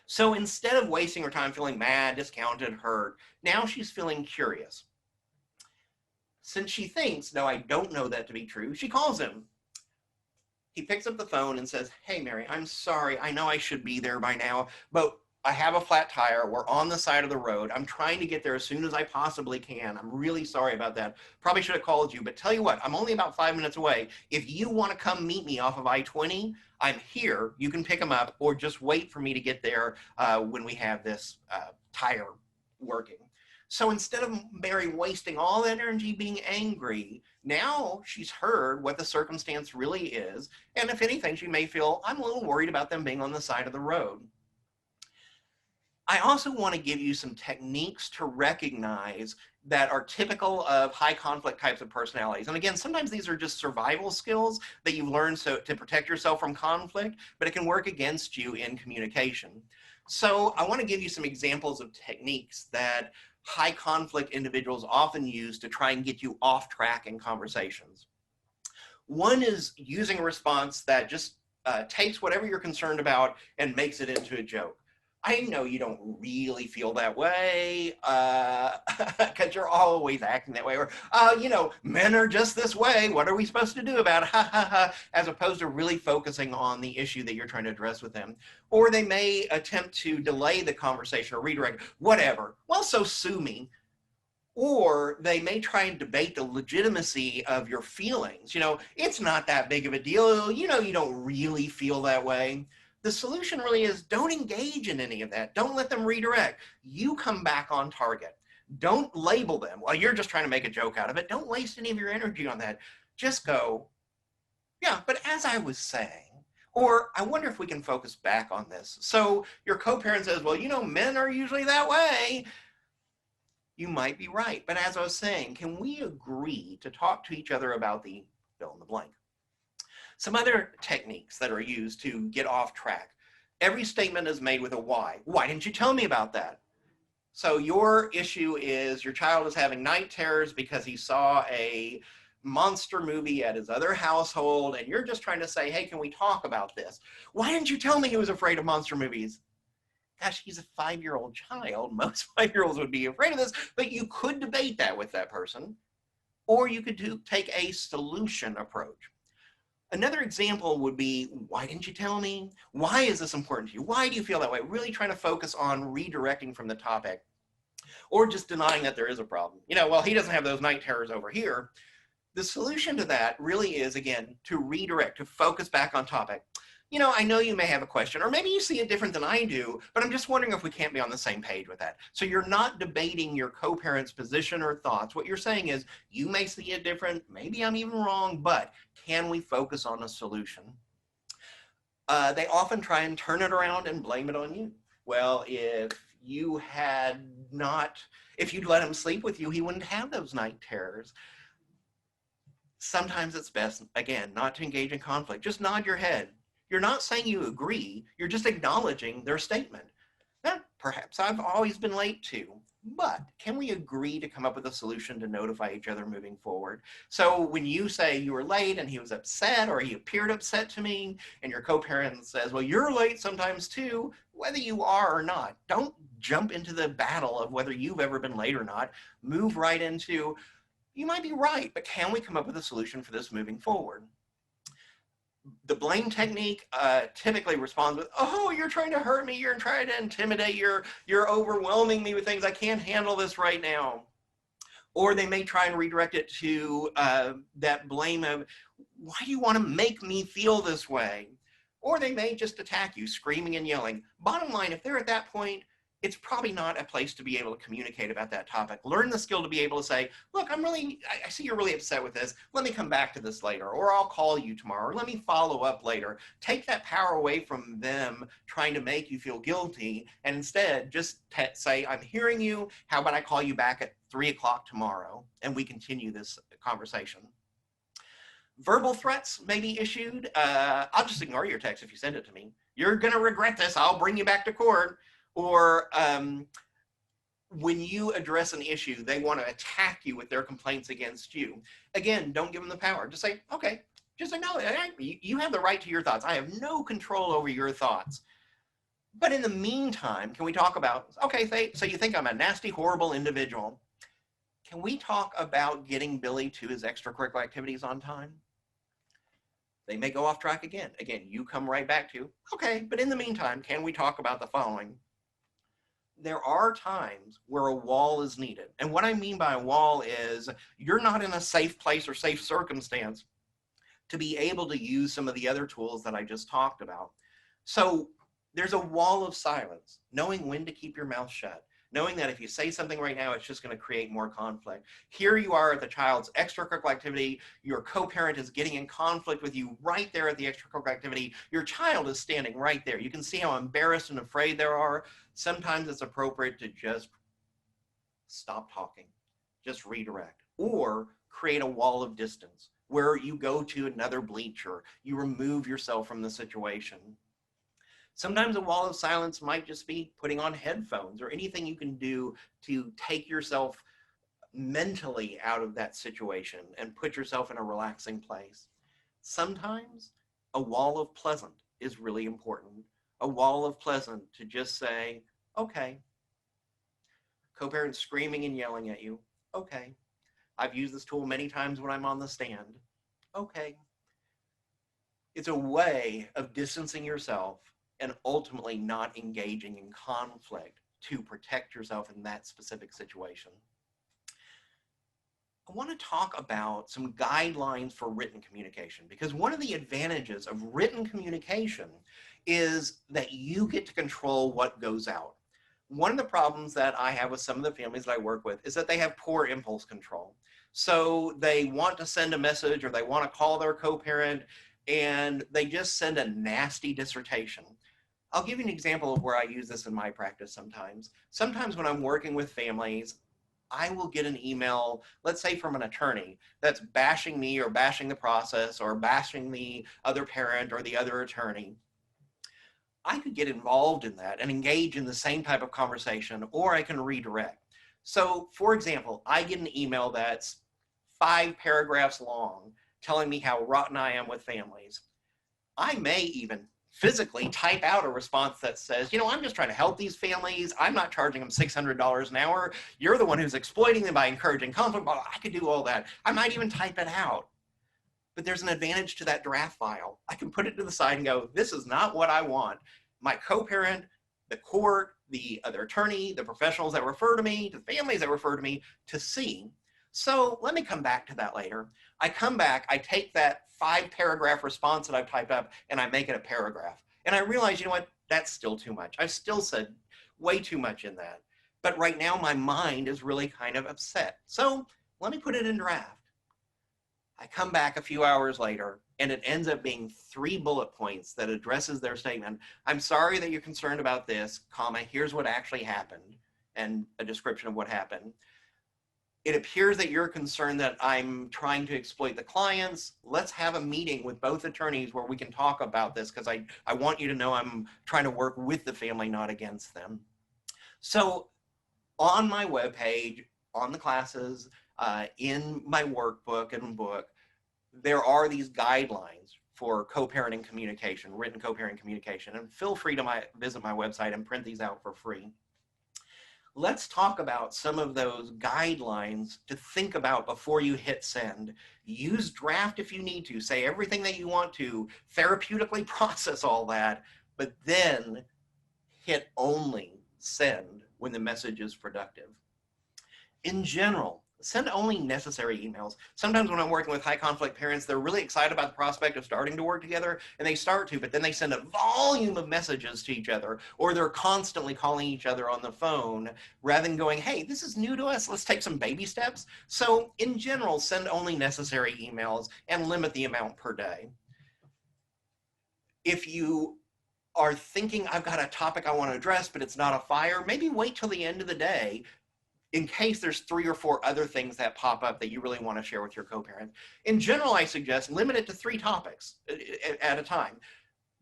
So instead of wasting her time feeling mad, discounted, hurt, now she's feeling curious. Since she thinks, no, I don't know that to be true, she calls him. He picks up the phone and says, hey, Mary, I'm sorry. I know I should be there by now, but I have a flat tire. We're on the side of the road. I'm trying to get there as soon as I possibly can. I'm really sorry about that. Probably should have called you, but tell you what, I'm only about 5 minutes away. If you want to come meet me off of I-20, I'm here. You can pick them up, or just wait for me to get there when we have this tire working. So instead of Mary wasting all that energy being angry, now she's heard what the circumstance really is. And if anything, she may feel, I'm a little worried about them being on the side of the road. I also want to give you some techniques to recognize that are typical of high conflict types of personalities. And again, sometimes these are just survival skills that you've learned to protect yourself from conflict, but it can work against you in communication. So I want to give you some examples of techniques that high conflict individuals often use to try and get you off track in conversations. One is using a response that just takes whatever you're concerned about and makes it into a joke. I know you don't really feel that way because you're always acting that way. Or, men are just this way. What are we supposed to do about it? Ha, ha, ha, as opposed to really focusing on the issue that you're trying to address with them. Or they may attempt to delay the conversation or redirect, whatever. Well, so sue me. Or they may try and debate the legitimacy of your feelings. It's not that big of a deal. You don't really feel that way. The solution really is don't engage in any of that. Don't let them redirect. You come back on target. Don't label them. Well, you're just trying to make a joke out of it. Don't waste any of your energy on that. Just go, yeah, but as I was saying, or I wonder if we can focus back on this. So your co-parent says, well, men are usually that way. You might be right. But as I was saying, can we agree to talk to each other about the fill in the blank? Some other techniques that are used to get off track. Every statement is made with a why. Why didn't you tell me about that? So your issue is your child is having night terrors because he saw a monster movie at his other household, and you're just trying to say, hey, can we talk about this? Why didn't you tell me he was afraid of monster movies? Gosh, he's a 5-year-old child. Most 5-year-olds would be afraid of this, but you could debate that with that person, or you could take a solution approach. Another example would be, why didn't you tell me? Why is this important to you? Why do you feel that way? Really trying to focus on redirecting from the topic, or just denying that there is a problem. Well, he doesn't have those night terrors over here. The solution to that really is, again, to redirect, to focus back on topic. I know you may have a question, or maybe you see it different than I do, but I'm just wondering if we can't be on the same page with that. So you're not debating your co-parent's position or thoughts. What you're saying is, you may see it different, maybe I'm even wrong, but can we focus on a solution? They often try and turn it around and blame it on you. Well, if you'd let him sleep with you, he wouldn't have those night terrors. Sometimes it's best, again, not to engage in conflict. Just nod your head. You're not saying you agree, you're just acknowledging their statement. Now, perhaps I've always been late too, but can we agree to come up with a solution to notify each other moving forward? So when you say you were late and he was upset, or he appeared upset to me, and your co-parent says, well, you're late sometimes too, whether you are or not, don't jump into the battle of whether you've ever been late or not. Move right into, you might be right, but can we come up with a solution for this moving forward? The blame technique typically responds with, oh, you're trying to hurt me, you're trying to intimidate, you're overwhelming me with things, I can't handle this right now. Or they may try and redirect it to that blame of, why do you want to make me feel this way? Or they may just attack you, screaming and yelling. Bottom line, if they're at that point, it's probably not a place to be able to communicate about that topic. Learn the skill to be able to say, look, I see you're really upset with this. Let me come back to this later, or I'll call you tomorrow, or let me follow up later. Take that power away from them trying to make you feel guilty, and instead just say, I'm hearing you. How about I call you back at 3 o'clock tomorrow, and we continue this conversation. Verbal threats may be issued. I'll just ignore your text if you send it to me. You're going to regret this. I'll bring you back to court. Or when you address an issue, they want to attack you with their complaints against you. Again, don't give them the power. Just say, okay, just acknowledge, you have the right to your thoughts. I have no control over your thoughts. But in the meantime, can we talk about, okay, so you think I'm a nasty, horrible individual. Can we talk about getting Billy to his extracurricular activities on time? They may go off track again. Again, you come right back to, okay, but in the meantime, can we talk about the following? there are times where a wall is needed. And what I mean by a wall is you're not in a safe place or safe circumstance to be able to use some of the other tools that I just talked about. So there's a wall of silence, knowing when to keep your mouth shut, knowing that if you say something right now, it's just going to create more conflict. Here you are at the child's extracurricular activity. Your co-parent is getting in conflict with you right there at the extracurricular activity. Your child is standing right there. You can see how embarrassed and afraid they are. Sometimes it's appropriate to just stop talking, just redirect, or create a wall of distance where you go to another bleacher, you remove yourself from the situation. Sometimes a wall of silence might just be putting on headphones or anything you can do to take yourself mentally out of that situation and put yourself in a relaxing place. Sometimes a wall of pleasant is really important. A wall of pleasant to just say, okay. Co-parent screaming and yelling at you, okay. I've used this tool many times when I'm on the stand, okay. It's a way of distancing yourself and ultimately not engaging in conflict to protect yourself in that specific situation. I want to talk about some guidelines for written communication, because one of the advantages of written communication is that you get to control what goes out. One of the problems that I have with some of the families that I work with is that they have poor impulse control. So they want to send a message or they want to call their co-parent and they just send a nasty dissertation. I'll give you an example of where I use this in my practice sometimes. Sometimes when I'm working with families, I will get an email, let's say from an attorney, that's bashing me or bashing the process or bashing the other parent or the other attorney. I could get involved in that and engage in the same type of conversation, or I can redirect. So, for example, I get an email that's 5 paragraphs long telling me how rotten I am with families. I may even physically type out a response that says, I'm just trying to help these families. I'm not charging them $600 an hour. You're the one who's exploiting them by encouraging conflict. I could do all that. I might even type it out. But there's an advantage to that draft file. I can put it to the side and go, this is not what I want my co-parent, the court, the other attorney, the professionals that refer to me, the families that refer to me to see. So let me come back to that later. I come back, I take that 5 paragraph response that I've typed up and I make it a paragraph. And I realize, that's still too much. I've still said way too much in that. But right now my mind is really kind of upset. So let me put it in draft. I come back a few hours later and it ends up being 3 bullet points that addresses their statement. I'm sorry that you're concerned about this, comma, here's what actually happened, and a description of what happened. It appears that you're concerned that I'm trying to exploit the clients. Let's have a meeting with both attorneys where we can talk about this, because I want you to know I'm trying to work with the family, not against them. So on my webpage, on the classes, in my workbook and book, there are these guidelines for co-parenting communication, written co-parenting communication, and feel free to visit my website and print these out for free. Let's talk about some of those guidelines to think about before you hit send. Use draft if you need to, say everything that you want to, therapeutically process all that, but then hit only send when the message is productive. In general, send only necessary emails. Sometimes when I'm working with high conflict parents, they're really excited about the prospect of starting to work together, and they start to, but then they send a volume of messages to each other, or they're constantly calling each other on the phone rather than going, hey, this is new to us, let's take some baby steps. So in general, send only necessary emails and limit the amount per day. If you are thinking, I've got a topic I want to address, but it's not a fire, maybe wait till the end of the day in case there's 3 or 4 other things that pop up that you really want to share with your co-parent. In general, I suggest limit it to 3 topics at a time.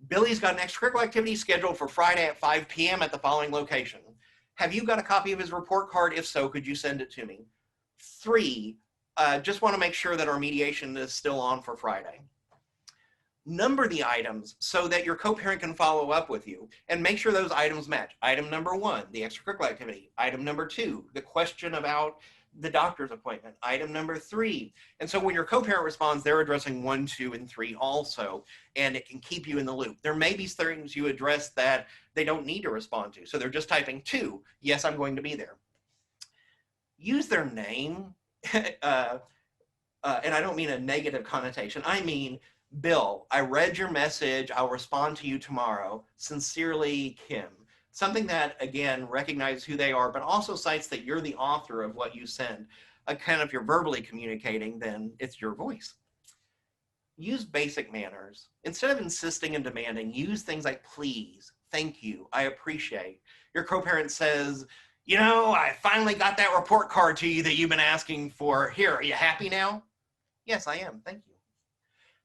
Billy's got an extracurricular activity scheduled for Friday at 5 p.m. at the following location. Have you got a copy of his report card? If so, could you send it to me? 3, just want to make sure that our mediation is still on for Friday. Number the items so that your co-parent can follow up with you and make sure those items match. Item number 1, the extracurricular activity. Item number 2, the question about the doctor's appointment, item number 3. And so when your co-parent responds, they're addressing 1, 2, and 3 also, and it can keep you in the loop. There may be things you address that they don't need to respond to. So they're just typing 2, yes, I'm going to be there. Use their name, and I don't mean a negative connotation. I mean, Bill, I read your message. I'll respond to you tomorrow. Sincerely, Kim. Something that, again, recognizes who they are, but also cites that you're the author of what you send. Kind of if you're verbally communicating, then it's your voice. Use basic manners. Instead of insisting and demanding, use things like please, thank you, I appreciate. Your co-parent says, you know, I finally got that report card to you that you've been asking for. Here, are you happy now? Yes, I am. Thank you.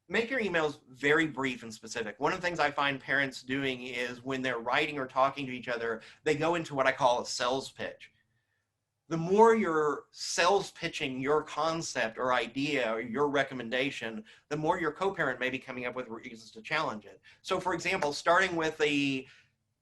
Make your emails very brief and specific. One of the things I find parents doing is when they're writing or talking to each other, they go into what I call a sales pitch. The more you're sales pitching your concept or idea or your recommendation, the more your co-parent may be coming up with reasons to challenge it. So for example, starting with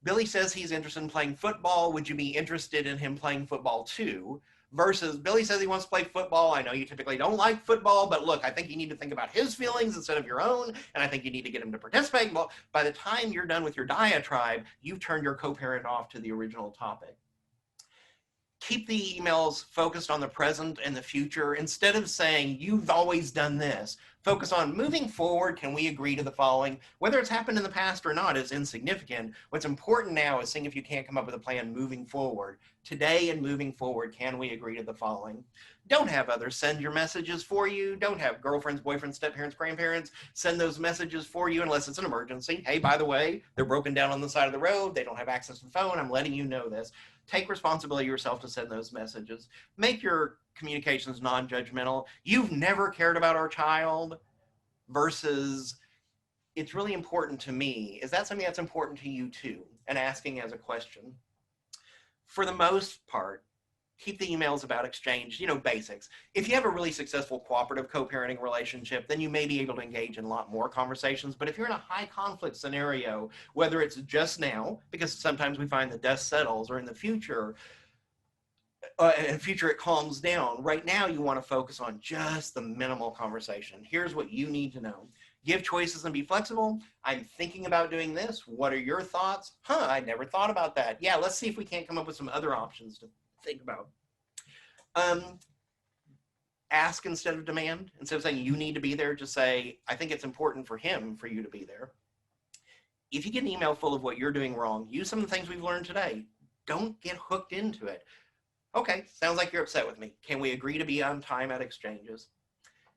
Billy says he's interested in playing football. Would you be interested in him playing football too? Versus Billy says he wants to play football. I know you typically don't like football, but look, I think you need to think about his feelings instead of your own, and I think you need to get him to participate. Well, by the time you're done with your diatribe, you've turned your co-parent off to the original topic. Keep the emails focused on the present and the future. Instead of saying, you've always done this, focus on moving forward. Can we agree to the following? Whether it's happened in the past or not is insignificant. What's important now is seeing if you can't come up with a plan moving forward. Today and moving forward, can we agree to the following? Don't have others send your messages for you. Don't have girlfriends, boyfriends, step-parents, grandparents send those messages for you unless it's an emergency. Hey, by the way, they're broken down on the side of the road. They don't have access to the phone. I'm letting you know this. Take responsibility yourself to send those messages. Make your communications non-judgmental. You've never cared about our child versus it's really important to me. Is that something that's important to you too? And asking as a question. For the most part, keep the emails about exchange, basics. If you have a really successful cooperative co-parenting relationship, then you may be able to engage in a lot more conversations. But if you're in a high conflict scenario, whether it's just now, because sometimes we find the dust settles, or in the future, it calms down. Right now, you want to focus on just the minimal conversation. Here's what you need to know. Give choices and be flexible. I'm thinking about doing this. What are your thoughts? I never thought about that. Yeah, let's see if we can't come up with some other options to think about. Ask instead of demand. Instead of saying you need to be there, just say, I think it's important for him for you to be there. If you get an email full of what you're doing wrong, use some of the things we've learned today. Don't get hooked into it. Okay, sounds like you're upset with me. Can we agree to be on time at exchanges?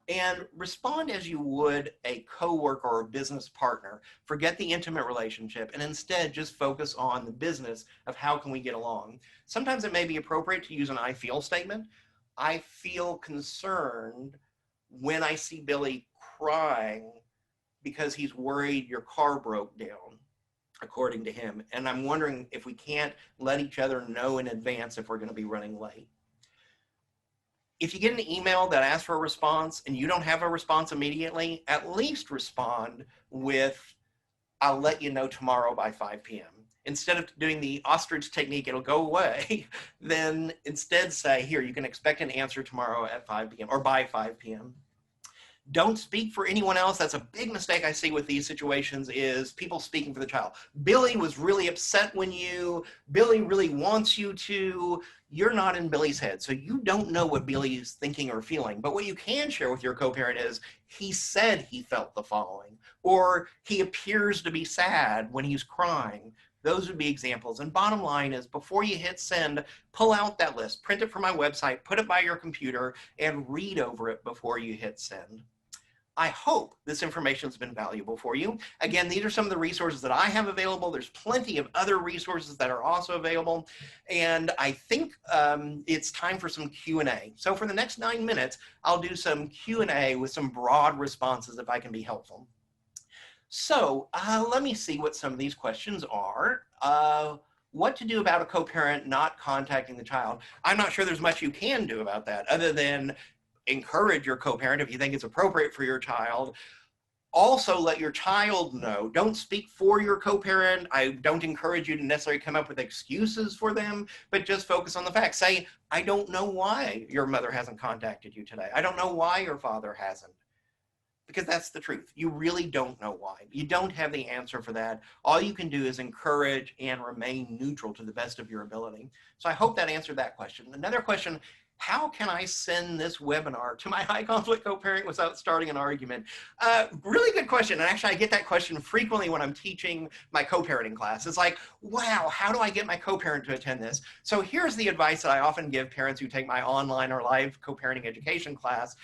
And respond as you would a coworker or a business partner. Forget the intimate relationship and instead just focus on the business of how can we get along. Sometimes it may be appropriate to use an I feel statement. I feel concerned when I see Billy crying because he's worried your car broke down, according to him. And I'm wondering if we can't let each other know in advance if we're going to be running late. If you get an email that asks for a response and you don't have a response immediately, at least respond with, I'll let you know tomorrow by 5 p.m. Instead of doing the ostrich technique, it'll go away, then instead say, here, you can expect an answer tomorrow at 5 p.m. or by 5 p.m. Don't speak for anyone else. That's a big mistake I see with these situations is people speaking for the child. Billy was really upset Billy really wants you to. You're not in Billy's head, so you don't know what Billy is thinking or feeling. But what you can share with your co-parent is he said he felt the following, or he appears to be sad when he's crying. Those would be examples. And bottom line is before you hit send, pull out that list, print it from my website, put it by your computer, and read over it before you hit send. I hope this information has been valuable for you. Again, these are some of the resources that I have available. There's plenty of other resources that are also available. And I think it's time for some Q&A. So for the next 9 minutes, I'll do some Q&A with some broad responses if I can be helpful. So let me see what some of these questions are. What to do about a co-parent not contacting the child? I'm not sure there's much you can do about that other than encourage your co-parent if you think it's appropriate for your child. Also, let your child know. Don't speak for your co-parent. I don't encourage you to necessarily come up with excuses for them, but just focus on the facts. Say, I don't know why your mother hasn't contacted you today. I don't know why your father hasn't. Because that's the truth. You really don't know why. You don't have the answer for that. All you can do is encourage and remain neutral to the best of your ability. So I hope that answered that question. Another question, how can I send this webinar to my high conflict co-parent without starting an argument? Really good question. And actually, I get that question frequently when I'm teaching my co-parenting class. It's like, wow, how do I get my co-parent to attend this? So here's the advice that I often give parents who take my online or live co-parenting education class.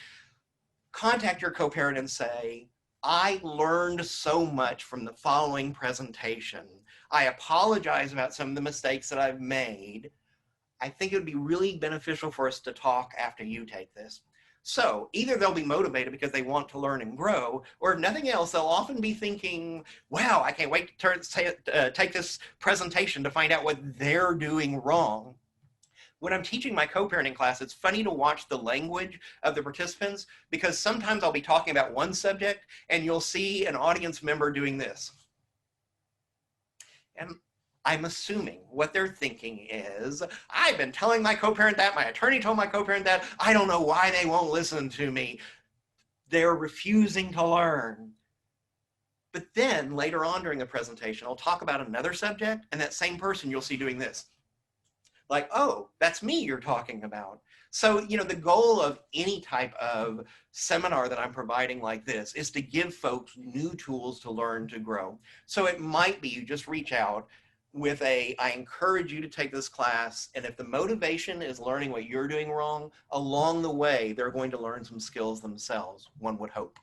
Contact your co-parent and say, I learned so much from the following presentation. I apologize about some of the mistakes that I've made. I think it would be really beneficial for us to talk after you take this. So either they'll be motivated because they want to learn and grow, or if nothing else, they'll often be thinking, wow, I can't wait to take this presentation to find out what they're doing wrong. When I'm teaching my co-parenting class, it's funny to watch the language of the participants, because sometimes I'll be talking about one subject and you'll see an audience member doing this. And I'm assuming what they're thinking is, I've been telling my co-parent that, my attorney told my co-parent that, I don't know why they won't listen to me. They're refusing to learn. But then later on during the presentation, I'll talk about another subject, and that same person you'll see doing this. Like, oh, that's me you're talking about. So, the goal of any type of seminar that I'm providing like this is to give folks new tools to learn, to grow. So it might be you just reach out with I encourage you to take this class, and if the motivation is learning what you're doing wrong, along the way, they're going to learn some skills themselves, one would hope.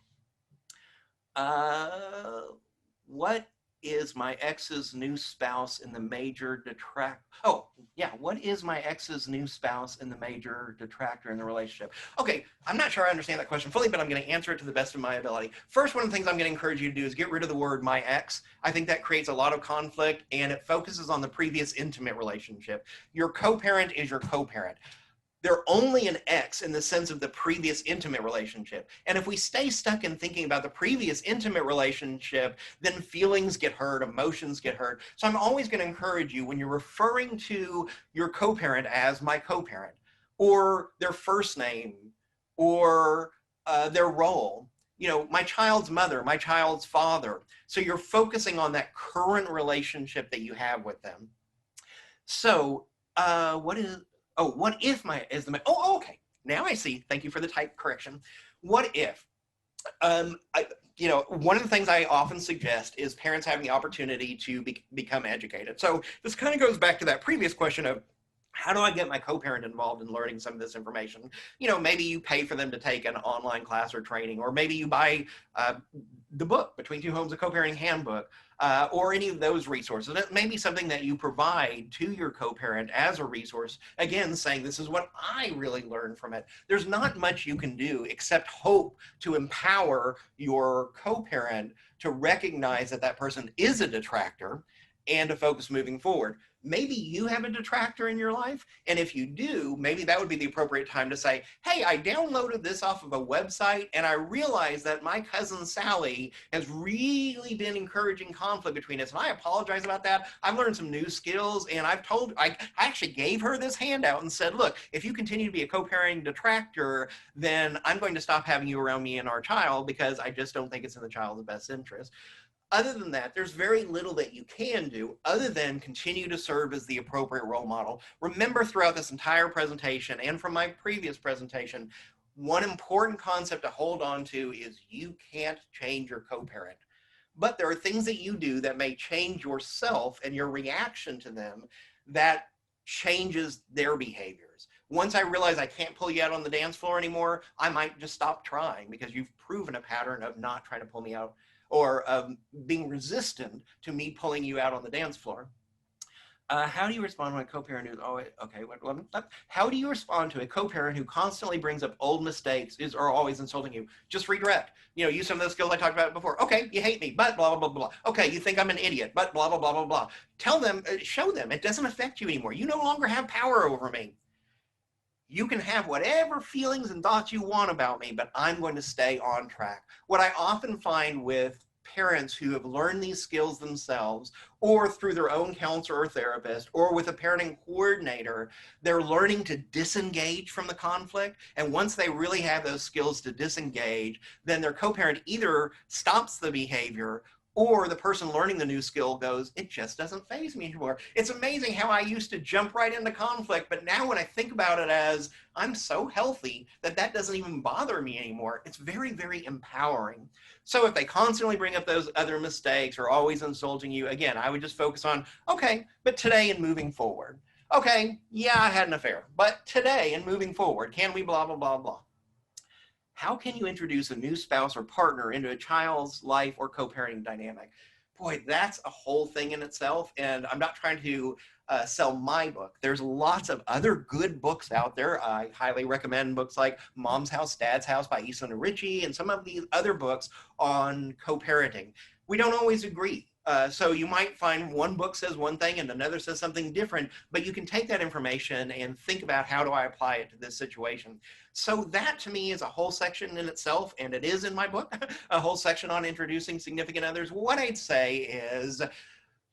What is my ex's new spouse in the major detractor? Oh, yeah, what is my ex's new spouse in the major detractor in the relationship? Okay, I'm not sure I understand that question fully, but I'm going to answer it to the best of my ability. First, one of the things I'm going to encourage you to do is get rid of the word my ex. I think that creates a lot of conflict, and it focuses on the previous intimate relationship. Your co-parent is your co-parent. They're only an ex in the sense of the previous intimate relationship. And if we stay stuck in thinking about the previous intimate relationship, then feelings get hurt, emotions get hurt. So I'm always going to encourage you, when you're referring to your co-parent as my co-parent, or their first name, or their role, my child's mother, my child's father. So you're focusing on that current relationship that you have with them. So what if okay. Now I see. Thank you for the type correction. What if? One of the things I often suggest is parents having the opportunity to become educated. So this kind of goes back to that previous question of, how do I get my co-parent involved in learning some of this information? Maybe you pay for them to take an online class or training, or maybe you buy the book, Between Two Homes, a Co-Parenting Handbook, or any of those resources. It may be something that you provide to your co-parent as a resource, again, saying, this is what I really learned from it. There's not much you can do except hope to empower your co-parent to recognize that that person is a detractor and to focus moving forward. Maybe you have a detractor in your life, and if you do, maybe that would be the appropriate time to say, hey, I downloaded this off of a website, and I realized that my cousin Sally has really been encouraging conflict between us, and I apologize about that. I've learned some new skills, and I actually gave her this handout and said, look, if you continue to be a co-parenting detractor, then I'm going to stop having you around me and our child, because I just don't think it's in the child's best interest. Other than that, there's very little that you can do other than continue to serve as the appropriate role model. Remember, throughout this entire presentation and from my previous presentation, one important concept to hold on to is you can't change your co-parent. But there are things that you do that may change yourself and your reaction to them that changes their behaviors. Once I realize I can't pull you out on the dance floor anymore, I might just stop trying, because you've proven a pattern of not trying to pull me out, or being resistant to me pulling you out on the dance floor. How do you respond when a co-parent who's always, how do you respond to a co-parent who constantly brings up old mistakes, or always insulting you? Just redirect. Use some of those skills I talked about before. Okay, you hate me, but blah, blah, blah, blah. Okay, you think I'm an idiot, but blah, blah, blah, blah, blah. Tell them, show them it doesn't affect you anymore. You no longer have power over me. You can have whatever feelings and thoughts you want about me, but I'm going to stay on track. What I often find with parents who have learned these skills themselves, or through their own counselor or therapist, or with a parenting coordinator, they're learning to disengage from the conflict. And once they really have those skills to disengage, then their co-parent either stops the behavior, or the person learning the new skill goes, it just doesn't faze me anymore. It's amazing how I used to jump right into conflict, but now when I think about it as I'm so healthy that that doesn't even bother me anymore, it's very, very empowering. So if they constantly bring up those other mistakes or always insulting you, again, I would just focus on, okay, but today and moving forward. Okay, yeah, I had an affair, but today and moving forward, can we blah, blah, blah, blah. How can you introduce a new spouse or partner into a child's life or co-parenting dynamic? Boy, that's a whole thing in itself. And I'm not trying to sell my book. There's lots of other good books out there. I highly recommend books like Mom's House, Dad's House by Easton and Ritchie, and some of these other books on co-parenting. We don't always agree. So you might find one book says one thing and another says something different, but you can take that information and think about, how do I apply it to this situation? So that to me is a whole section in itself, and it is in my book, a whole section on introducing significant others. What I'd say is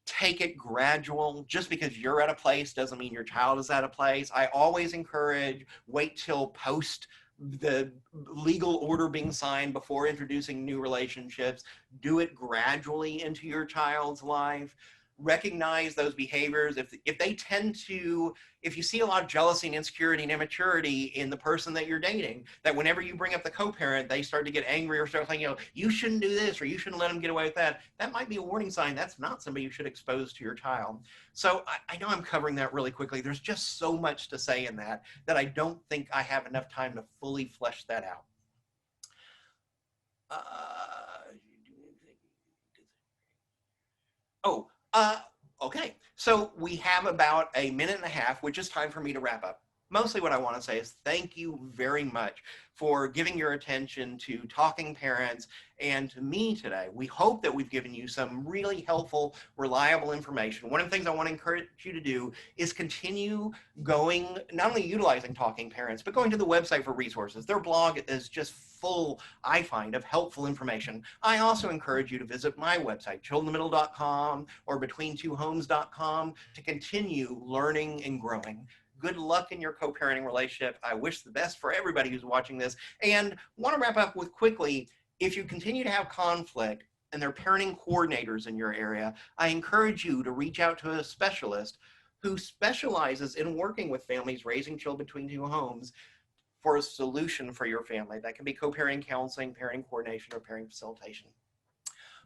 take it gradual. Just because you're at a place doesn't mean your child is at a place. I always encourage wait till post the legal order being signed before introducing new relationships. Do it gradually into your child's life. Recognize those behaviors. If they tend to, if you see a lot of jealousy and insecurity and immaturity in the person that you're dating, that whenever you bring up the co-parent, they start to get angry or start saying, you shouldn't do this or you shouldn't let them get away with that, that might be a warning sign. That's not somebody you should expose to your child. So I know I'm covering that really quickly. There's just so much to say in that I don't think I have enough time to fully flesh that out. Oh, okay. So we have about a minute and a half, which is time for me to wrap up. Mostly what I want to say is thank you very much for giving your attention to Talking Parents and to me today. We hope that we've given you some really helpful, reliable information. One of the things I want to encourage you to do is continue going, not only utilizing Talking Parents, but going to the website for resources. Their blog is just full, I find, of helpful information. I also encourage you to visit my website, childrenthemiddle.com or betweentwohomes.com, to continue learning and growing. Good luck in your co-parenting relationship. I wish the best for everybody who's watching this. And want to wrap up with quickly, if you continue to have conflict and there are parenting coordinators in your area, I encourage you to reach out to a specialist who specializes in working with families raising children between two homes for a solution for your family. That can be co-parenting counseling, parenting coordination, or parenting facilitation.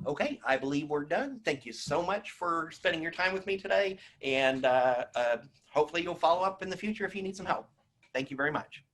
Okay, I believe we're done. Thank you so much for spending your time with me today, and hopefully you'll follow up in the future if you need some help. Thank you very much.